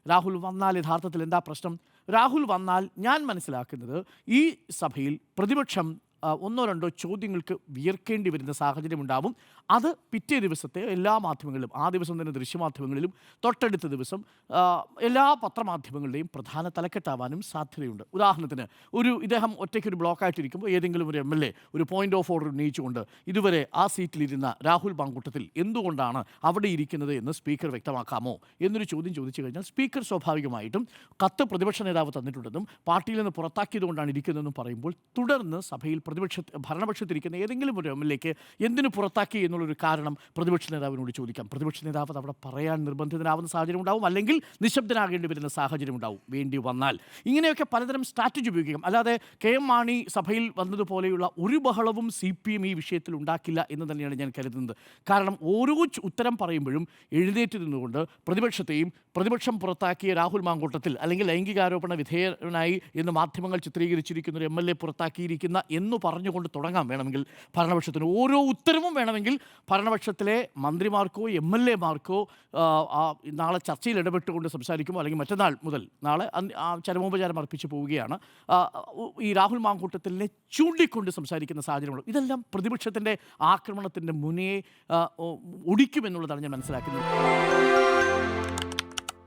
രാഹുൽ വന്നാൽ യഥാർത്ഥത്തിൽ എന്താ പ്രശ്നം? രാഹുൽ വന്നാൽ ഞാൻ മനസ്സിലാക്കുന്നത് ഈ സഭയിൽ പ്രതിപക്ഷം ഒന്നോ രണ്ടോ ചോദ്യങ്ങൾക്ക് വിയർക്കേണ്ടി വരുന്ന സാഹചര്യമുണ്ടാവും. അത് പിറ്റേ ദിവസത്തെ എല്ലാ മാധ്യമങ്ങളിലും, ആ ദിവസം തന്നെ ദൃശ്യമാധ്യമങ്ങളിലും, തൊട്ടടുത്ത ദിവസം എല്ലാ പത്രമാധ്യമങ്ങളുടെയും പ്രധാന തലക്കെട്ടാവാനും സാധ്യതയുണ്ട്. ഉദാഹരണത്തിന്, ഇദ്ദേഹം ഒറ്റയ്ക്കൊരു ബ്ലോക്കായിട്ടിരിക്കുമ്പോൾ ഏതെങ്കിലും ഒരു MLA ഒരു പോയിന്റ് ഓഫ് ഓർഡർ ഉന്നയിച്ചുകൊണ്ട് ഇതുവരെ ആ സീറ്റിലിരുന്ന രാഹുൽ മാങ്കൂട്ടത്തിൽ എന്തുകൊണ്ടാണ് അവിടെ ഇരിക്കുന്നത് എന്ന് സ്പീക്കർ വ്യക്തമാക്കാമോ എന്നൊരു ചോദ്യം ചോദിച്ചു കഴിഞ്ഞാൽ സ്പീക്കർ സ്വാഭാവികമായിട്ടും കത്ത് പ്രതിപക്ഷ നേതാവ് തന്നിട്ടുണ്ടെന്നും പാർട്ടിയിൽ നിന്ന് പുറത്താക്കിയതുകൊണ്ടാണ് ഇരിക്കുന്നതെന്നും പറയുമ്പോൾ തുടർന്ന് സഭയിൽ ഭരണപക്ഷത്തിരിക്കുന്ന ഏതെങ്കിലും ഒരു MLAക്ക് എന്തിനു പുറത്താക്കി എന്നുള്ളൊരു കാരണം പ്രതിപക്ഷ നേതാവിനോട് ചോദിക്കാം. പ്രതിപക്ഷ നേതാവ് അവിടെ പറയാൻ നിർബന്ധിതനാവുന്ന സാഹചര്യം ഉണ്ടാവും, അല്ലെങ്കിൽ നിശബ്ദനാകേണ്ടി വരുന്ന സാഹചര്യം ഉണ്ടാവും വേണ്ടി വന്നാൽ. ഇങ്ങനെയൊക്കെ പലതരം സ്ട്രാറ്റജി ഉപയോഗിക്കാം. അല്ലാതെ KM മാണി സഭയിൽ വന്നതുപോലെയുള്ള ഒരു ബഹളവും CPM ഈ വിഷയത്തിൽ ഉണ്ടാക്കില്ല എന്ന് തന്നെയാണ് ഞാൻ കരുതുന്നത്. കാരണം ഓരോ ഉത്തരം പറയുമ്പോഴും എഴുന്നേറ്റ് നിന്നുകൊണ്ട് പ്രതിപക്ഷം പുറത്താക്കിയ രാഹുൽ മാങ്കൂട്ടത്തിൽ, അല്ലെങ്കിൽ ലൈംഗികാരോപണ വിധേയനായി എന്ന് മാധ്യമങ്ങൾ ചിത്രീകരിച്ചിരിക്കുന്ന ഒരു MLA പുറത്താക്കിയിരിക്കുന്ന എന്ന് പറഞ്ഞുകൊണ്ട് തുടങ്ങാം വേണമെങ്കിൽ ഭരണപക്ഷത്തിന്. ഓരോ ഉത്തരവും വേണമെങ്കിൽ ഭരണപക്ഷത്തിലെ മന്ത്രിമാർക്കോ MLA മാർക്കോ നാളെ ചർച്ചയിൽ ഇടപെട്ടുകൊണ്ട് സംസാരിക്കുമോ, അല്ലെങ്കിൽ മറ്റന്നാൾ മുതൽ നാളെ ചരമോപചാരം അർപ്പിച്ച് പോവുകയാണ്, ഈ രാഹുൽ മാങ്കൂട്ടത്തിനെ ചൂണ്ടിക്കൊണ്ട് സംസാരിക്കുന്ന സാഹചര്യമുണ്ട്. ഇതെല്ലാം പ്രതിപക്ഷത്തിൻ്റെ ആക്രമണത്തിൻ്റെ മുനയെ ഒടിക്കുമെന്നുള്ളതാണ് ഞാൻ മനസ്സിലാക്കുന്നത്.